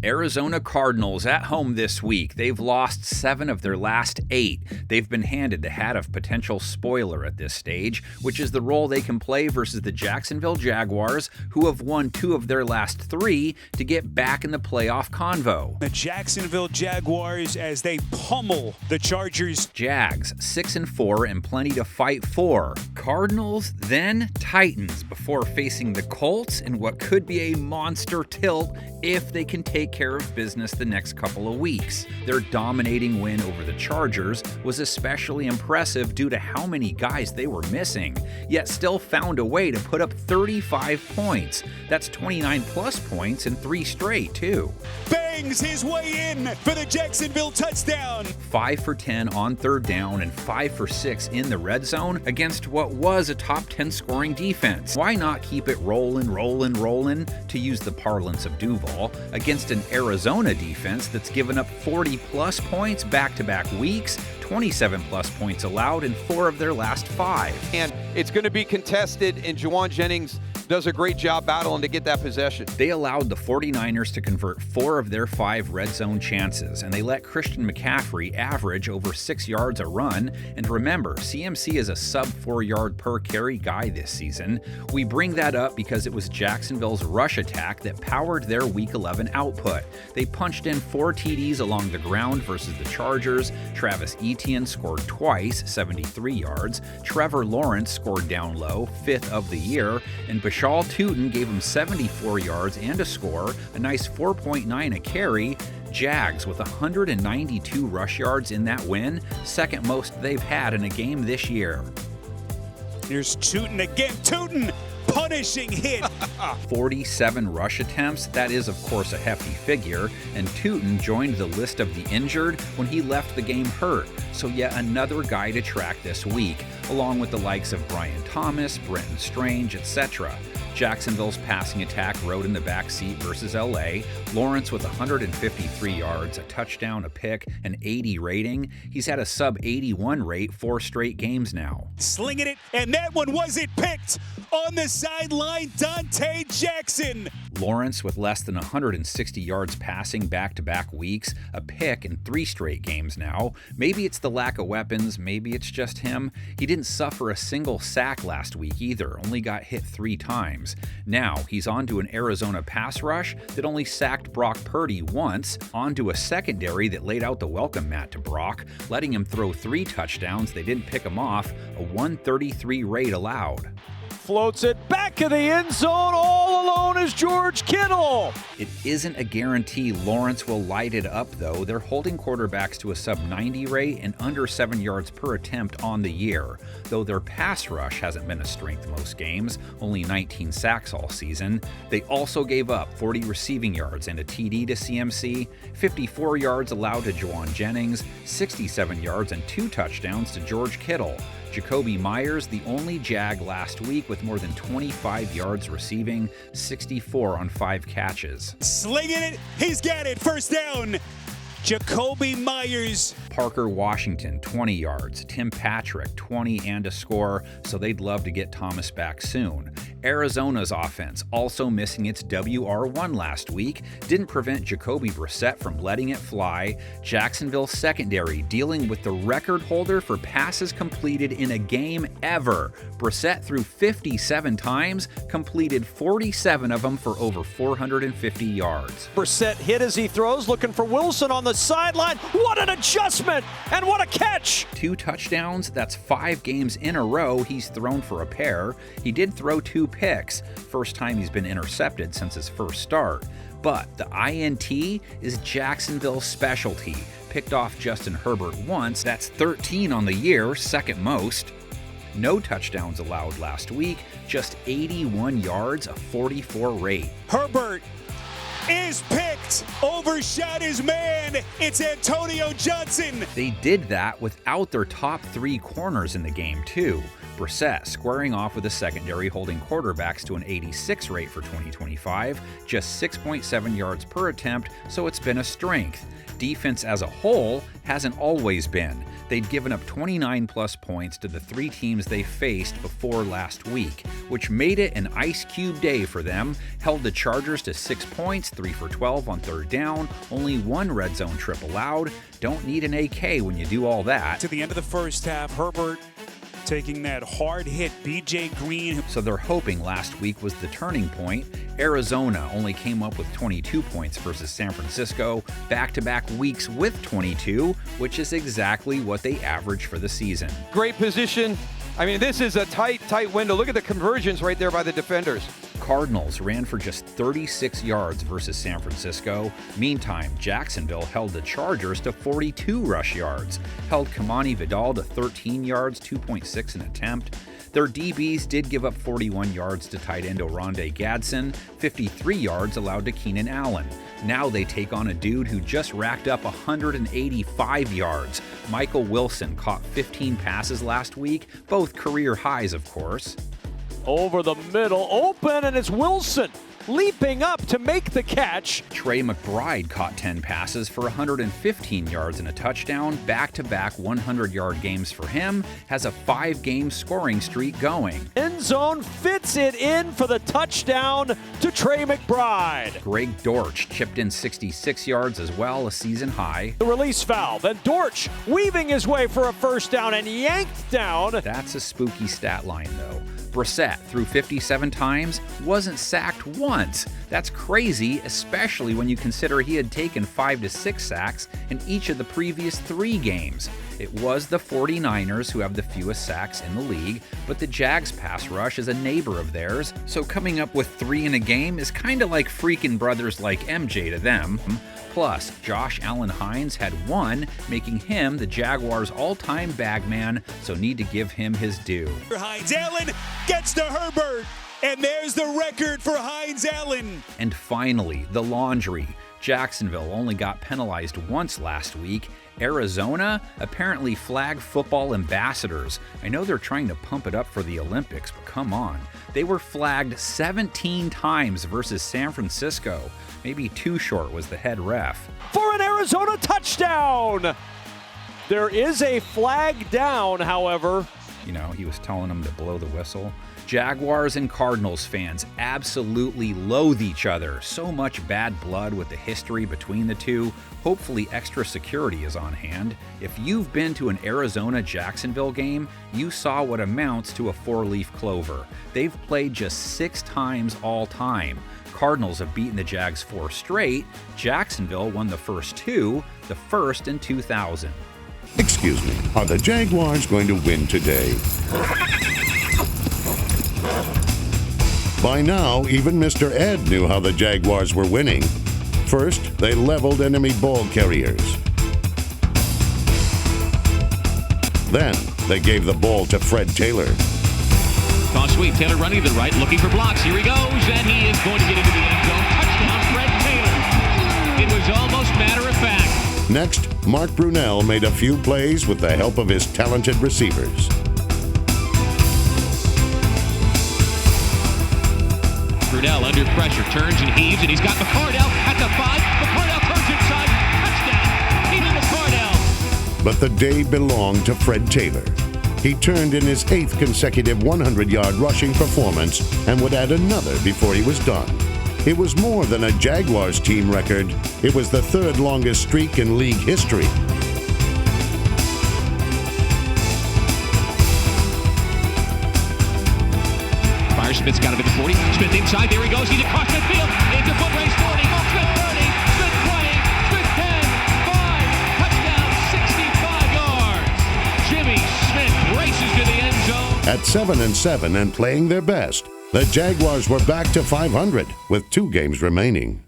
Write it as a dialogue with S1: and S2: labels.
S1: Arizona Cardinals at home this week. They've lost 7 of their last 8. They've been handed the hat of potential spoiler at this stage, which is the role they can play versus the Jacksonville Jaguars, who have won 2 of their last 3 to get back in the playoff convo.
S2: The Jacksonville Jaguars as they pummel the Chargers.
S1: Jags 6-4 and plenty to fight for. Cardinals, then Titans, before facing the Colts in what could be a monster tilt if they can take care of business the next couple of weeks. Their dominating win over the Chargers was especially impressive due to how many guys they were missing, yet still found a way to put up 35 points. That's 29 plus points in 3 straight, too.
S2: Bangs his way in for the Jacksonville touchdown.
S1: 5 for 10 on 3rd down and 5 for 6 in the red zone against what was a top 10 scoring defense. Why not keep it rolling, to use the parlance of Duval, against an Arizona defense that's given up 40 plus points back-to-back weeks, 27 plus points allowed in 4 of their last 5.
S3: And it's going to be contested, and Juwan Jennings does a great job battling to get that possession.
S1: They allowed the 49ers to convert 4 of their 5 red zone chances, and they let Christian McCaffrey average over 6 yards a run. And remember, CMC is a sub 4 yard per carry guy this season. We bring that up because it was Jacksonville's rush attack that powered their Week 11 output. They punched in 4 TDs along the ground versus the Chargers. Travis Etienne scored twice, 73 yards. Trevor Lawrence scored down low, 5th of the year, and Bashal Tootin gave him 74 yards and a score, a nice 4.9 a carry. Jags with 192 rush yards in that win, second most they've had in a game this year.
S2: Here's Tootin again. Tootin! Punishing hit.
S1: 47 rush attempts, that is of course a hefty figure, and Tootin joined the list of the injured when he left the game hurt, so yet another guy to track this week, along with the likes of Brian Thomas, Brenton Strange, etc. Jacksonville's passing attack rode in the back seat versus LA. Lawrence with 153 yards, a touchdown, a pick, an 80 rating. He's had a sub 81 rate 4 straight games now.
S2: Slinging it, and that one wasn't picked. On the sideline, Dante Jackson.
S1: Lawrence with less than 160 yards passing back-to-back weeks, a pick in 3 straight games now. Maybe it's the lack of weapons, maybe it's just him. He didn't suffer a single sack last week either, only got hit 3 times. Now he's onto an Arizona pass rush that only sacked Brock Purdy once, onto a secondary that laid out the welcome mat to Brock, letting him throw 3 touchdowns. They didn't pick him off, a 133 rate allowed.
S4: Floats it back in the end zone. All alone is George Kittle.
S1: It isn't a guarantee Lawrence will light it up, though. They're holding quarterbacks to a sub-90 rate and under 7 yards per attempt on the year, though their pass rush hasn't been a strength most games, only 19 sacks all season. They also gave up 40 receiving yards and a TD to CMC, 54 yards allowed to Juwan Jennings, 67 yards and 2 touchdowns to George Kittle. Jacoby Myers, the only Jag last week with more than 25 yards receiving, 64 on 5 catches.
S2: Slinging it, he's got it, first down. Jacoby Myers.
S1: Parker Washington, 20 yards. Tim Patrick, 20 and a score, so they'd love to get Thomas back soon. Arizona's offense, also missing its WR1 last week, didn't prevent Jacoby Brissett from letting it fly. Jacksonville's secondary dealing with the record holder for passes completed in a game ever. Brissett threw 57 times, completed 47 of them for over 450 yards.
S4: Brissett hit as he throws, looking for Wilson on the sideline. What an adjustment, and what a catch!
S1: 2 touchdowns, that's 5 games in a row he's thrown for a pair. He did throw 2 picks, first time he's been intercepted since his first start. But the INT is Jacksonville's specialty. Picked off Justin Herbert once, that's 13 on the year, second most. No touchdowns allowed last week, just 81 yards, a 44 rate.
S2: Herbert is picked, overshot his man. It's Antonio Johnson.
S1: They did that without their top 3 corners in the game too. Brissett squaring off with a secondary holding quarterbacks to an 86 rate for 2025, just 6.7 yards per attempt, so it's been a strength. Defense as a whole hasn't always been. They'd given up 29 plus points to the 3 teams they faced before last week, which made it an ice cube day for them, held the Chargers to 6 points, 3 for 12 on third down, only 1 red zone trip allowed. Don't need an AK when you do all that.
S2: To the end of the first half, Herbert taking that hard hit, B.J. Green.
S1: So they're hoping last week was the turning point. Arizona only came up with 22 points versus San Francisco, back-to-back weeks with 22, which is exactly what they averaged for the season.
S3: Great position. I mean, this is a tight window. Look at the conversions right there by the defenders.
S1: Cardinals ran for just 36 yards versus San Francisco. Meantime, Jacksonville held the Chargers to 42 rush yards, held Kamani Vidal to 13 yards, 2.6 an attempt. Their DBs did give up 41 yards to tight end Oronde Gadsden, 53 yards allowed to Keenan Allen. Now they take on a dude who just racked up 185 yards. Michael Wilson caught 15 passes last week, both career highs, of course.
S4: Over the middle, open, and it's Wilson leaping up to make the catch.
S1: Trey McBride caught 10 passes for 115 yards and a touchdown. Back-to-back 100-yard games for him. Has a 5-game scoring streak going.
S4: End zone fits it in for the touchdown to Trey McBride.
S1: Greg Dortch chipped in 66 yards as well, a season high.
S4: The release foul, then Dortch weaving his way for a first down and yanked down.
S1: That's a spooky stat line, though. Brissett threw 57 times, wasn't sacked once. That's crazy, especially when you consider he had taken 5 to 6 sacks in each of the previous 3 games. It was the 49ers who have the fewest sacks in the league, but the Jags pass rush is a neighbor of theirs, so coming up with 3 in a game is kinda like freaking brothers like MJ to them. Plus, Josh Allen Hines had 1, making him the Jaguars' all-time bagman, so need to give him his due.
S2: Hines Allen gets to Herbert, and there's the record for Hines Allen.
S1: And finally, the laundry. Jacksonville only got penalized once last week. Arizona, apparently flag football ambassadors. I know they're trying to pump it up for the Olympics, but come on. They were flagged 17 times versus San Francisco. Maybe too short was the head ref.
S4: For an Arizona touchdown! There is a flag down, however.
S1: You know, he was telling them to blow the whistle. Jaguars and Cardinals fans absolutely loathe each other. So much bad blood with the history between the two. Hopefully extra security is on hand. If you've been to an Arizona-Jacksonville game, you saw what amounts to a 4-leaf clover. They've played just 6 times all time. Cardinals have beaten the Jags 4 straight. Jacksonville won the first 2, the first in 2000.
S5: Excuse me, are the Jaguars going to win today? By now, even Mr. Ed knew how the Jaguars were winning. First, they leveled enemy ball carriers. Then, they gave the ball to Fred Taylor.
S6: Toss sweep, Taylor running to the right, looking for blocks. Here he goes, and he is going to get into the end zone. Touchdown, Fred Taylor. It was almost matter of fact.
S5: Next, Mark Brunell made a few plays with the help of his talented receivers.
S6: Brunell under pressure, turns and heaves, and he's got McCardell at the 5. McCardell turns inside. Touchdown, Keenan McCardell.
S5: But the day belonged to Fred Taylor. He turned in his 8th consecutive 100-yard rushing performance and would add another before he was done. It was more than a Jaguars team record. It was the 3rd longest streak in league history.
S6: Smith's got him at the 40. Smith inside. There he goes. He's across midfield. Into foot race 40. Smith 30. Smith 20. Smith 10. 5. Touchdown. 65 yards. Jimmy Smith races to the end zone.
S5: At 7-7 and playing their best, the Jaguars were back to 500 with 2 games remaining.